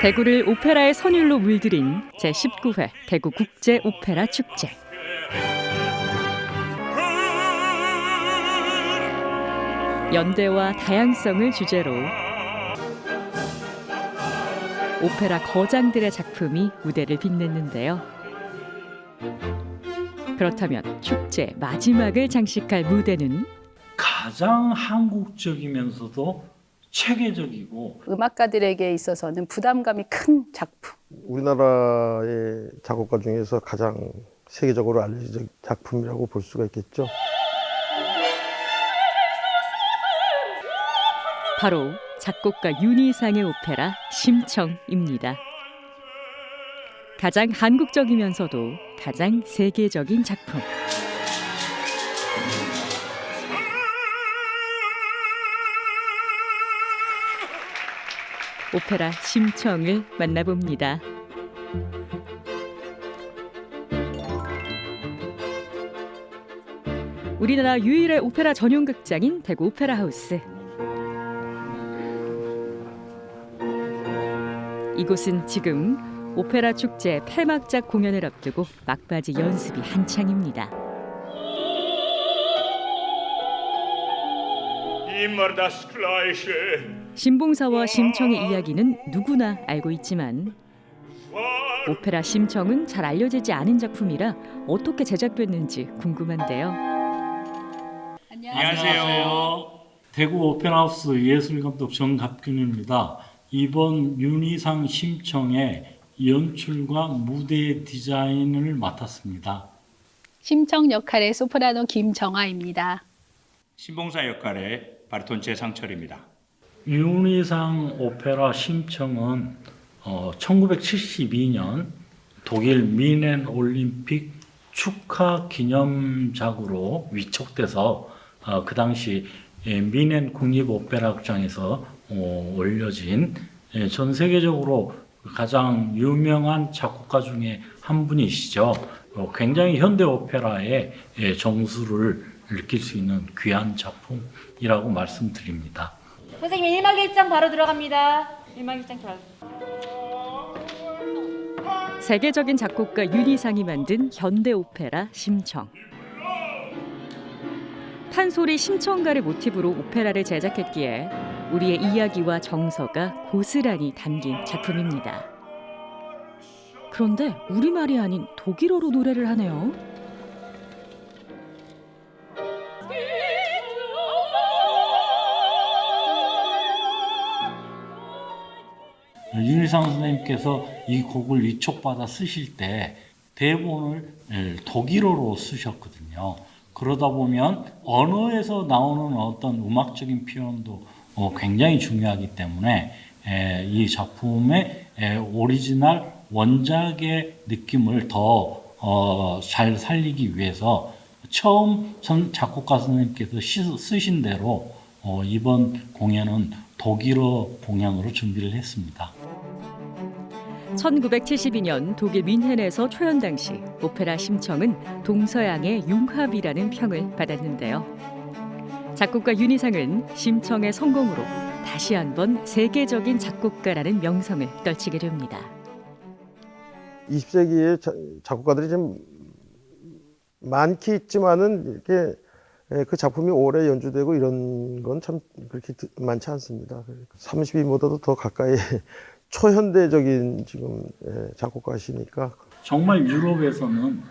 대구를 오페라의 선율로 물들인 제19회 대구 국제 오페라 축제. 연대와 다양성을 주제로 오페라 거장들의 작품이 무대를 빛냈는데요. 그렇다면 축제 마지막을 장식할 무대는 가장 한국적이면서도 체계적이고 음악가들에게 있어서는 부담감이 큰 작품. 우리나라의 작곡가 중에서 가장 세계적으로 알려진 작품이라고 볼 수가 있겠죠. 바로 작곡가 윤희상의 오페라 심청입니다. 가장 한국적이면서도 가장 세계적인 작품. 오페라 심청을 만나봅니다. 우리나라 유일의 오페라 전용 극장인 대구 오페라 하우스. 이곳은 지금 오페라 축제 폐막작 공연을 앞두고 막바지 연습이 한창입니다. 신봉사와 심청의 이야기는 누구나 알고 있지만 오페라 심청은 잘 알려지지 않은 작품이라 어떻게 제작됐는지 궁금한데요. 안녕하세요. 대구 오페라하우스 예술감독 정갑균입니다. 이번 윤희상 심청의 연출과 무대 디자인을 맡았습니다. 심청 역할의 소프라노 김정아입니다. 신봉사 역할의 바리톤 재상철입니다. 윤희상 오페라 심청은 1972년 독일 미넨 올림픽 축하 기념작으로 위촉돼서 그 당시 미넨 국립 오페라 극장에서 올려진 전 세계적으로 가장 유명한 작곡가 중에 한 분이시죠. 굉장히 현대 오페라의 정수를 느낄 수 있는 귀한 작품이라고 말씀드립니다. 선생님 1막 1장 바로 들어갑니다. 1막 1장 바로. 세계적인 작곡가 윤희상이 만든 현대 오페라 심청. 판소리 심청가를 모티브로 오페라를 제작했기에 우리의 이야기와 정서가 고스란히 담긴 작품입니다. 그런데 우리말이 아닌 독일어로 노래를 하네요. 윤희상 선생님께서 이 곡을 위촉받아 쓰실 때 대본을 독일어로 쓰셨거든요. 그러다 보면 언어에서 나오는 어떤 음악적인 표현도 굉장히 중요하기 때문에 이 작품의 오리지널 원작의 느낌을 더 잘 살리기 위해서 처음 작곡가 선생님께서 쓰신 대로 이번 공연은 독일어 공연으로 준비를 했습니다. 1972년 독일 뮌헨에서 초연 당시 오페라 심청은 동서양의 융합이라는 평을 받았는데요. 작곡가 윤희상은 심청의 성공으로 다시 한번 세계적인 작곡가라는 명성을 떨치게 됩니다. 20세기에 작곡가들이 좀 많기 있지만은 이렇게 그 작품이 오래 연주되고 이런 건 참 그렇게 많지 않습니다. 30인보다도 더 가까이 초현대적인 지금 작곡가시니까. 정말 유럽에서는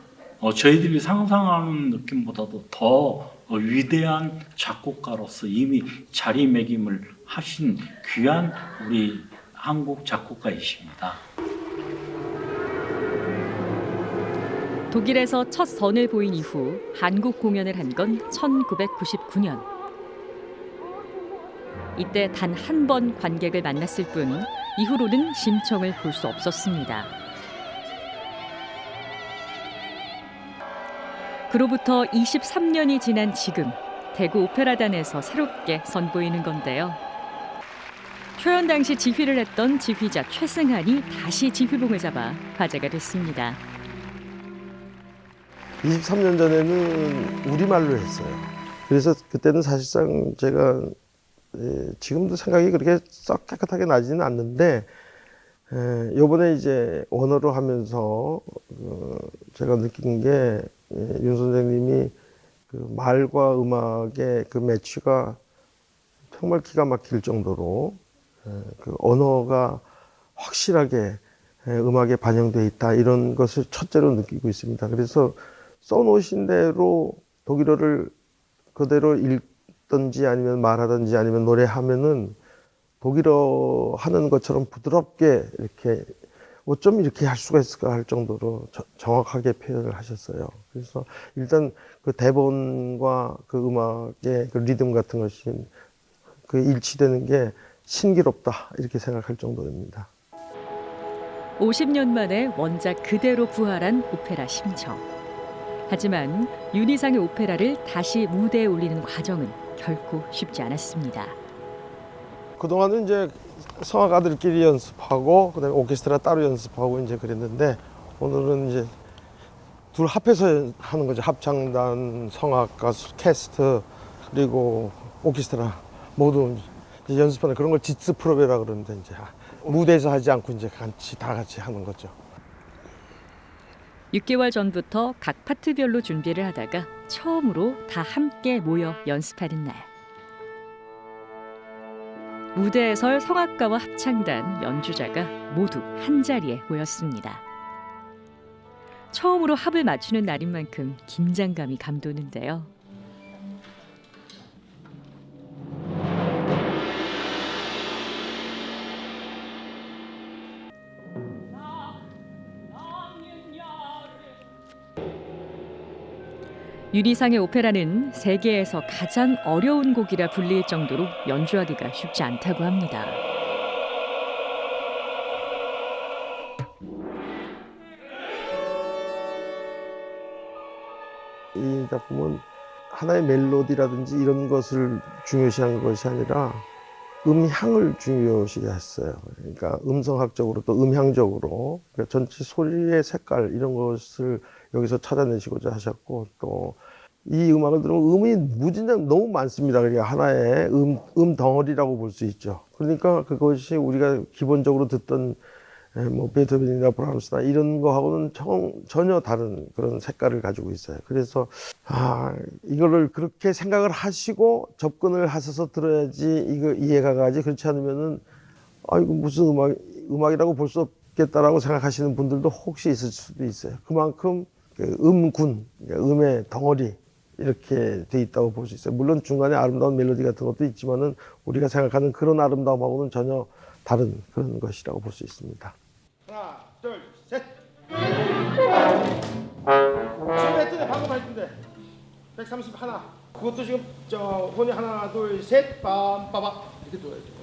저희들이 상상하는 느낌보다도 더 위대한 작곡가로서 이미 자리매김을 하신 귀한 우리 한국 작곡가이십니다. 독일에서 첫 선을 보인 이후 한국 공연을 한 건 1999년. 이때 단 한 번 관객을 만났을 뿐 이후로는 심청을 볼 수 없었습니다. 그로부터 23년이 지난 지금 대구 오페라단에서 새롭게 선보이는 건데요. 초연 당시 지휘를 했던 지휘자 최승한이 다시 지휘봉을 잡아 화제가 됐습니다. 23년 전에는 우리말로 했어요. 그래서 그때는 사실상 제가 지금도 생각이 그렇게 썩 깨끗하게 나지는 않는데 요번에 이제 원어로 하면서 제가 느낀 게 윤 선생님이 그 말과 음악의 그 매치가 정말 기가 막힐 정도로 그 언어가 확실하게 음악에 반영되어 있다 이런 것을 첫째로 느끼고 있습니다. 그래서 써놓으신 대로 독일어를 그대로 읽든지 아니면 말하든지 아니면 노래하면은 독일어 하는 것처럼 부드럽게 이렇게 어쩜 이렇게 할 수가 있을까 할 정도로 정확하게 표현을 하셨어요. 그래서 일단 그 대본과 그 음악의 그 리듬 같은 것이 그 일치되는 게 신기롭다 이렇게 생각할 정도입니다. 50년 만에 원작 그대로 부활한 오페라 심청. 하지만 윤희상의 오페라를 다시 무대에 올리는 과정은 결코 쉽지 않았습니다. 그동안은 이제 성악가들끼리 연습하고 그다음에 오케스트라 따로 연습하고 이제 그랬는데 오늘은 이제 둘 합해서 하는 거죠. 합창단, 성악가, 캐스트 그리고 오케스트라 모두 이제 연습하는 그런 걸 지츠 프로베라 그러는데 이제 무대에서 하지 않고 이제 다 같이 하는 거죠. 6개월 전부터 각 파트별로 준비를 하다가 처음으로 다 함께 모여 연습하는 날. 무대에 설 성악가와 합창단, 연주자가 모두 한자리에 모였습니다. 처음으로 합을 맞추는 날인 만큼 긴장감이 감도는데요. 윤희상의 오페라는 세계에서 가장 어려운 곡이라 불릴 정도로 연주하기가 쉽지 않다고 합니다. 이 작품은 하나의 멜로디라든지 이런 것을 중요시한 것이 아니라 음향을 중요시했어요. 그러니까 음성학적으로 또 음향적으로 그러니까 전체 소리의 색깔 이런 것을 여기서 찾아내시고자 하셨고 또 이 음악을 들으면 음이 무진장 너무 많습니다. 그러니까 하나의 음 덩어리라고 볼 수 있죠. 그러니까 그것이 우리가 기본적으로 듣던 뭐 베토벤이나 브람스나 이런 거하고는 전혀 다른 그런 색깔을 가지고 있어요. 그래서 이거를 그렇게 생각을 하시고 접근을 하셔서 들어야지 이거 이해가 가지 그렇지 않으면은 이거 무슨 음악이라고 볼 수 없겠다라고 생각하시는 분들도 혹시 있을 수도 있어요. 그만큼 그 음군, 음의 덩어리 이렇게 돼 있다고 볼 수 있어요. 물론 중간에 아름다운 멜로디 같은 것도 있지만은 우리가 생각하는 그런 아름다움하고는 전혀 다른 그런 것이라고 볼 수 있습니다. 하나, 둘, 셋. 지금 했던데 방금 했던데 131. 그것도 지금 혼이 하나, 둘, 셋, 빰빠바 이렇게 돌아야죠.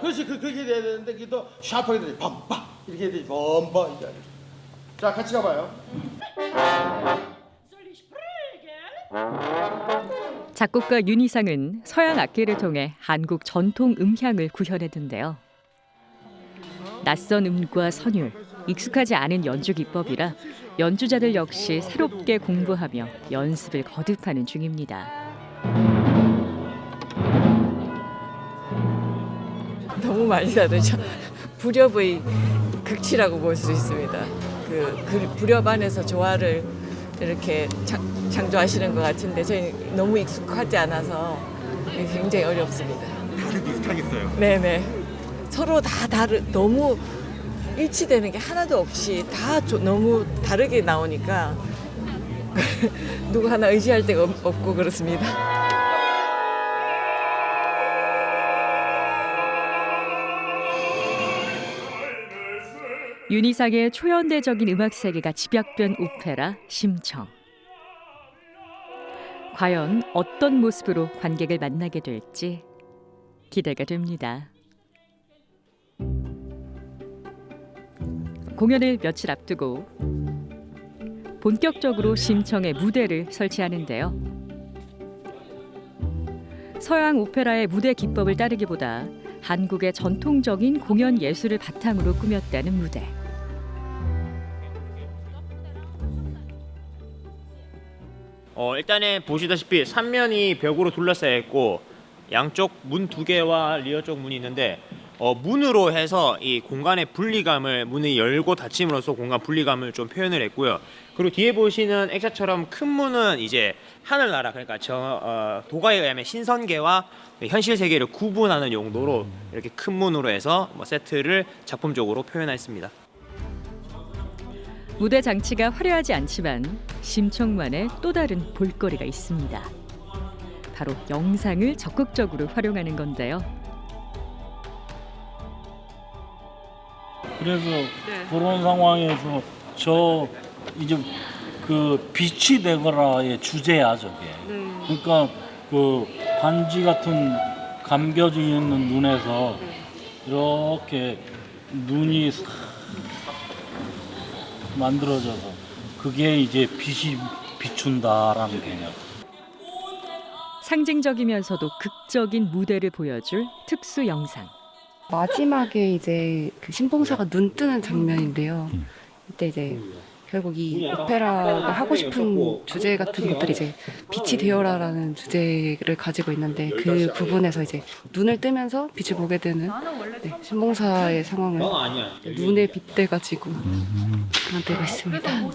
그렇지 그렇게 돼야 되는데 그게 더 샤프하게 되지 빰빠 이렇게 해야 되지 빰빠 이게 아니라. 자 같이 가봐요. 작곡가 윤희상은 서양 악기를 통해 한국 전통 음향을 구현했는데요. 낯선 음과 선율, 익숙하지 않은 연주 기법이라 연주자들 역시 새롭게 공부하며 연습을 거듭하는 중입니다. 너무 많이 다르죠. 불협의 극치라고 볼 수 있습니다. 그 불협 안에서 조화를 이렇게 창조하시는 것 같은데 저희 너무 익숙하지 않아서 굉장히 어렵습니다. 다들 비슷하겠어요. 네네. 서로 다 너무 일치되는 게 하나도 없이 다 너무 다르게 나오니까 누구 하나 의지할 데가 없고 그렇습니다. 윤희상의 초현대적인 음악 세계가 집약된 오페라 심청. 과연 어떤 모습으로 관객을 만나게 될지 기대가 됩니다. 공연을 며칠 앞두고 본격적으로 심청의 무대를 설치하는데요. 서양 오페라의 무대 기법을 따르기보다 한국의 전통적인 공연 예술을 바탕으로 꾸몄다는 무대. 일단은 보시다시피 3면이 벽으로 둘러싸여 있고 양쪽 문 2개와 리어 쪽 문이 있는데 문으로 해서 이 공간의 분리감을 문을 열고 닫힘으로써 공간 분리감을 좀 표현을 했고요. 그리고 뒤에 보시는 액자처럼 큰 문은 이제 하늘나라 그러니까 도가에 의하면 신선계와 현실 세계를 구분하는 용도로 이렇게 큰 문으로 해서 세트를 작품적으로 표현했습니다. 무대 장치가 화려하지 않지만 심청만의 또 다른 볼거리가 있습니다. 바로 영상을 적극적으로 활용하는 건데요. 그래서 그런 상황에서 저 이제 그 빛이 되거라의 주제야 저게. 그러니까 그 반지 같은 감겨져 있는 눈에서 이렇게 눈이 싹 만들어져서 그게 이제 빛이 비춘다라는 개념. 상징적이면서도 극적인 무대를 보여줄 특수 영상. 마지막에 이제 그 신봉사가 눈 뜨는 장면인데요. 이때 이제 결국 이 오페라가 하고 싶은 주제 같은 것들이 이제 빛이 되어라라는 주제를 가지고 있는데 그 부분에서 이제 눈을 뜨면서 빛을 보게 되는 신봉사의 상황을 눈에 빗대가지고 만들고 있습니다.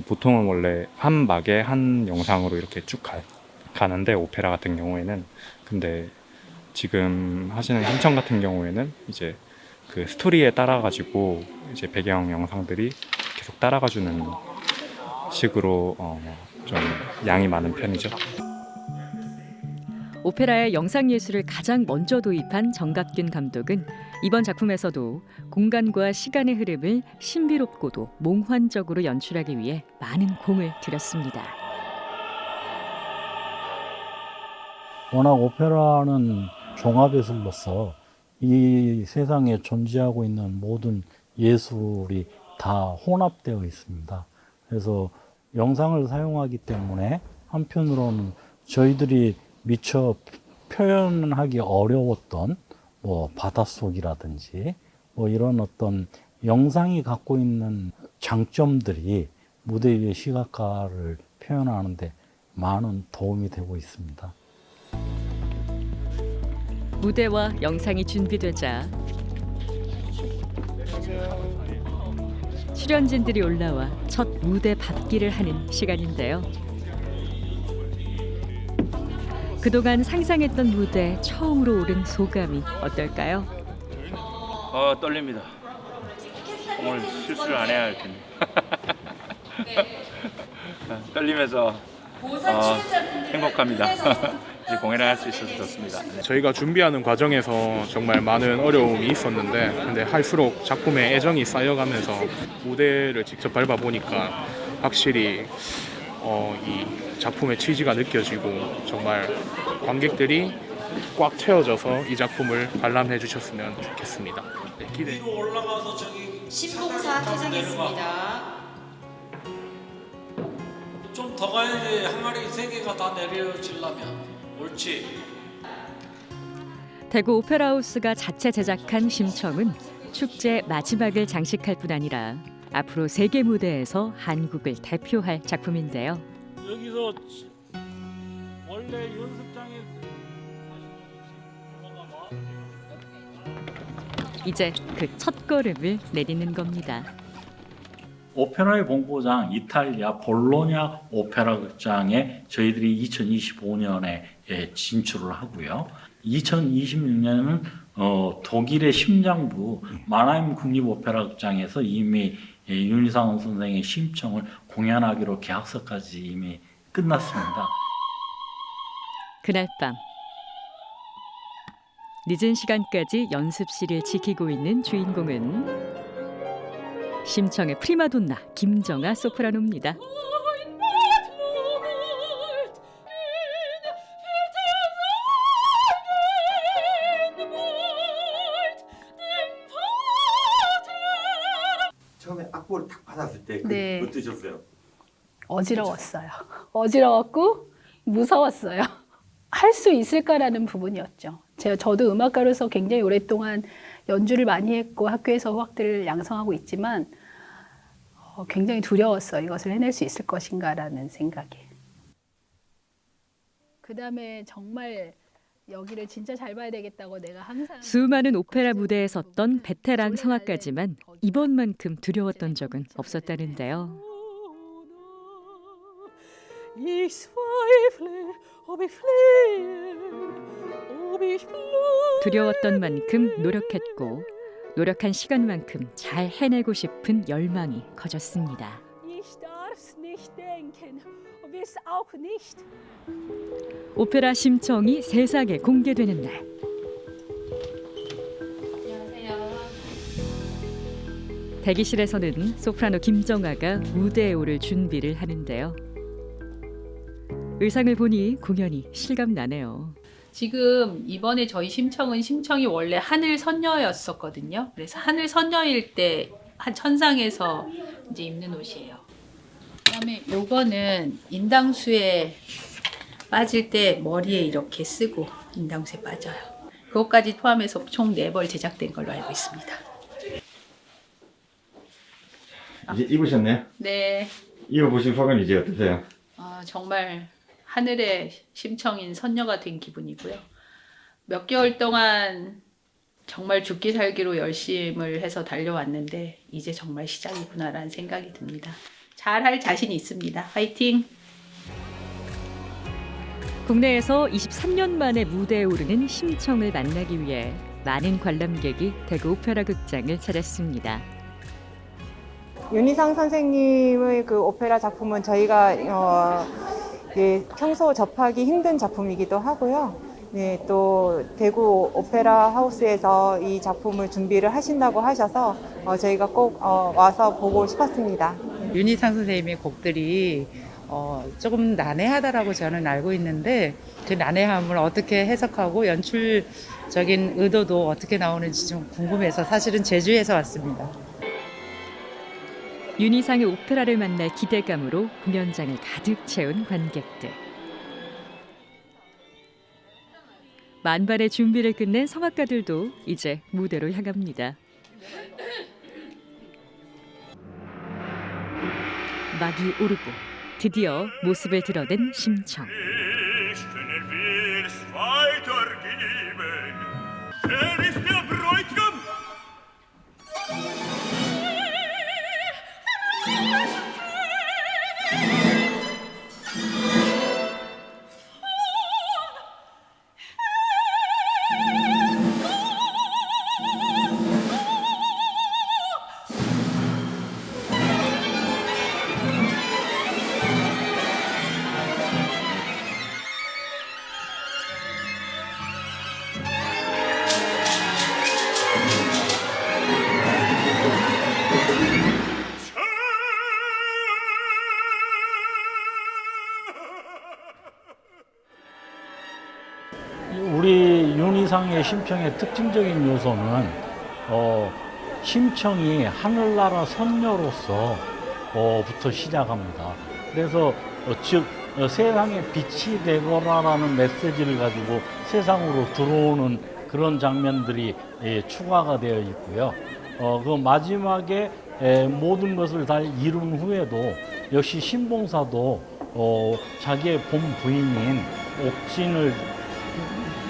보통은 원래 한 막에 한 영상으로 이렇게 쭉 가는데 오페라 같은 경우에는 근데 지금 하시는 심청 같은 경우에는 이제 그 스토리에 따라 가지고 이제 배경 영상들이 계속 따라가주는 식으로 좀 양이 많은 편이죠. 오페라의 영상 예술을 가장 먼저 도입한 정각균 감독은 이번 작품에서도 공간과 시간의 흐름을 신비롭고도 몽환적으로 연출하기 위해 많은 공을 들였습니다. 워낙 오페라는 종합예술로서 이 세상에 존재하고 있는 모든 예술이 다 혼합되어 있습니다. 그래서 영상을 사용하기 때문에 한편으로는 저희들이 미처 표현하기 어려웠던 뭐 바닷속이라든지 뭐 이런 어떤 영상이 갖고 있는 장점들이 무대 위의 시각화를 표현하는데 많은 도움이 되고 있습니다. 무대와 영상이 준비되자 출연진들이 올라와 첫 무대 받기를 하는 시간인데요. 그동안 상상했던 무대에 처음으로 오른 소감이 어떨까요? 떨립니다. 오늘 실수를 안 해야 할 텐데. 떨리면서 행복합니다. 이제 공연을 할 수 있어서 좋습니다. 저희가 준비하는 과정에서 정말 많은 어려움이 있었는데 근데 할수록 작품에 애정이 쌓여가면서 무대를 직접 밟아보니까 확실히 이 작품의 취지가 느껴지고 정말 관객들이 꽉 채워져서 이 작품을 관람해 주셨으면 좋겠습니다. 네, 기대. 신봉사 퇴장했습니다. 좀 더 가야지. 항아리 3개가 다 내려지려면. 옳지. 대구 오페라하우스가 자체 제작한 심청은 축제 마지막을 장식할 뿐 아니라 앞으로 세계 무대에서 한국을 대표할 작품인데요. 여기서 원래 연습장에 이제 그 첫걸음을 내디는 겁니다. 오페라의 본고장 이탈리아 볼로냐 오페라 극장에 저희들이 2025년에 진출을 하고요. 2026년에는 독일의 심장부 마나임 국립오페라 극장에서 이미 윤희상 선생의 심청을 공연하기로 계약서까지 이미 끝났습니다. 그날 밤 늦은 시간까지 연습실을 지키고 있는 주인공은 심청의 프리마돈나 김정아 소프라노입니다. 처음에 악보를 딱 받았을 때 네. 어떠셨어요? 어지러웠어요. 어지러웠고 무서웠어요. 할 수 있을까라는 부분이었죠. 저도 음악가로서 굉장히 오랫동안 연주를 많이 했고 학교에서 후학들을 양성하고 있지만 굉장히 두려웠어요. 이것을 해낼 수 있을 것인가라는 생각에. 그다음에 정말 여기를 진짜 잘 봐야 되겠다고 내가 항상 수많은 오페라 무대에 섰던 베테랑 성악가지만 이번만큼 두려웠던 적은 없었다는데요. 두려웠던 만큼 노력했고 노력한 시간만큼 잘 해내고 싶은 열망이 커졌습니다. 오페라 심청이 세상에 공개되는 날. 대기실에서는 소프라노 김정아가 무대에 오를 준비를 하는데요. 의상을 보니 공연이 실감나네요. 지금 이번에 저희 심청이 원래 하늘 선녀였었거든요. 그래서 하늘 선녀일 때 한 천상에서 이제 입는 옷이에요. 그다음에 요거는 인당수에 빠질 때 머리에 이렇게 쓰고 인당수에 빠져요. 그것까지 포함해서 총 4벌 제작된 걸로 알고 있습니다. 이제 입으셨네요? 네. 입어보신 소감이 이제 어떠세요? 정말 하늘의 심청인 선녀가 된 기분이고요. 몇 개월 동안 정말 죽기 살기로 열심을 해서 달려왔는데 이제 정말 시작이구나라는 생각이 듭니다. 잘할 자신이 있습니다. 화이팅! 국내에서 23년 만에 무대에 오르는 심청을 만나기 위해 많은 관람객이 대구 오페라 극장을 찾았습니다. 윤희상 선생님의 그 오페라 작품은 저희가 평소 접하기 힘든 작품이기도 하고요. 네, 또 대구 오페라 하우스에서 이 작품을 준비를 하신다고 하셔서 저희가 꼭 와서 보고 싶었습니다. 윤희상 선생님의 곡들이 조금 난해하다라고 저는 알고 있는데 그 난해함을 어떻게 해석하고 연출적인 의도도 어떻게 나오는지 좀 궁금해서 사실은 제주에서 왔습니다. 윤희상의 오페라를 만날 기대감으로 공연장을 가득 채운 관객들. 만발의 준비를 끝낸 성악가들도 이제 무대로 향합니다. 막이 오르고 드디어 모습을 드러낸 심청. 우리 윤희상의 심청의 특징적인 요소는 심청이 하늘나라 선녀로서 부터 시작합니다. 그래서 즉 세상에 빛이 되거라라는 메시지를 가지고 세상으로 들어오는 그런 장면들이 추가가 되어 있고요. 그 마지막에 모든 것을 다 이룬 후에도 역시 신봉사도 자기의 본 부인인 옥진을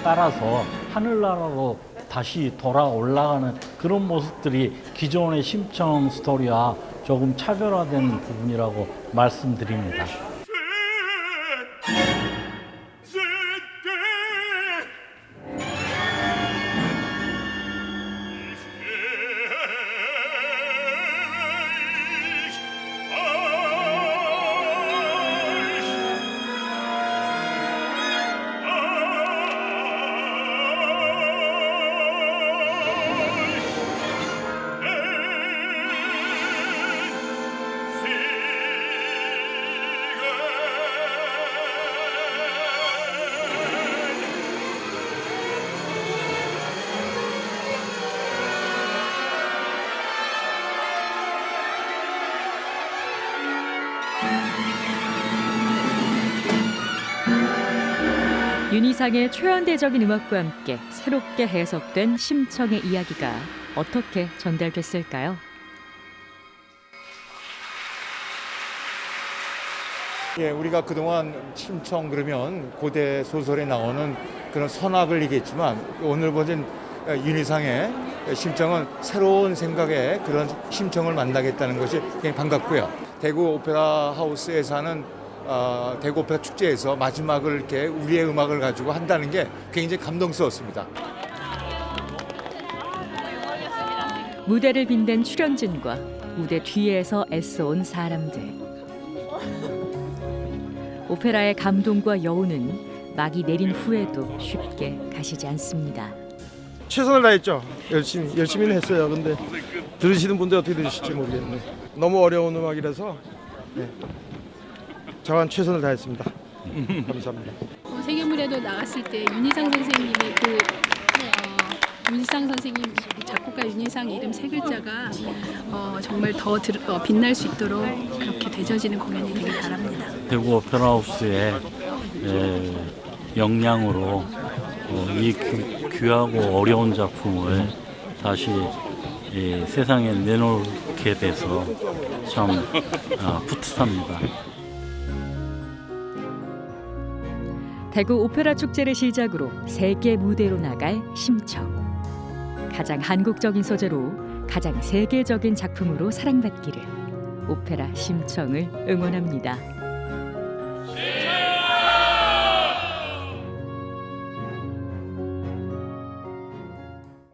따라서 하늘나라로 다시 돌아 올라가는 그런 모습들이 기존의 심청 스토리와 조금 차별화된 부분이라고 말씀드립니다. 윤희상의 초현대적인 음악과 함께 새롭게 해석된 심청의 이야기가 어떻게 전달됐을까요? 예, 우리가 그동안 심청 그러면 고대 소설에 나오는 그런 선악을 얘기했지만 오늘 보신 윤희상의 심청은 새로운 생각의 그런 심청을 만나겠다는 것이 굉장히 반갑고요. 대구 오페라 하우스에서 하는 대구 오페라 축제에서 마지막을 이렇게 우리의 음악을 가지고 한다는 게 굉장히 감동스럽습니다. 무대를 빛낸 출연진과 무대 뒤에서 애써온 사람들. 오페라의 감동과 여운은 막이 내린 후에도 쉽게 가시지 않습니다. 최선을 다했죠. 열심히는 했어요. 근데 들으시는 분들 어떻게 들으실지 모르겠네. 너무 어려운 음악이라서 저한 최선을 다했습니다. 감사합니다. 세계무대도 나갔을 때 윤희상 선생님의 윤희상 선생님 작곡가 윤희상 이름 세 글자가 정말 더 빛날 수 있도록 그렇게 되져지는 공연이 되길 바랍니다. 대구 오페라 하우스의 역량으로 이 귀하고 어려운 작품을 다시 세상에 내놓게 돼서 참 뿌듯합니다. 대구 오페라 축제를 시작으로 세계 무대로 나갈 심청. 가장 한국적인 소재로 가장 세계적인 작품으로 사랑받기를 오페라 심청을 응원합니다.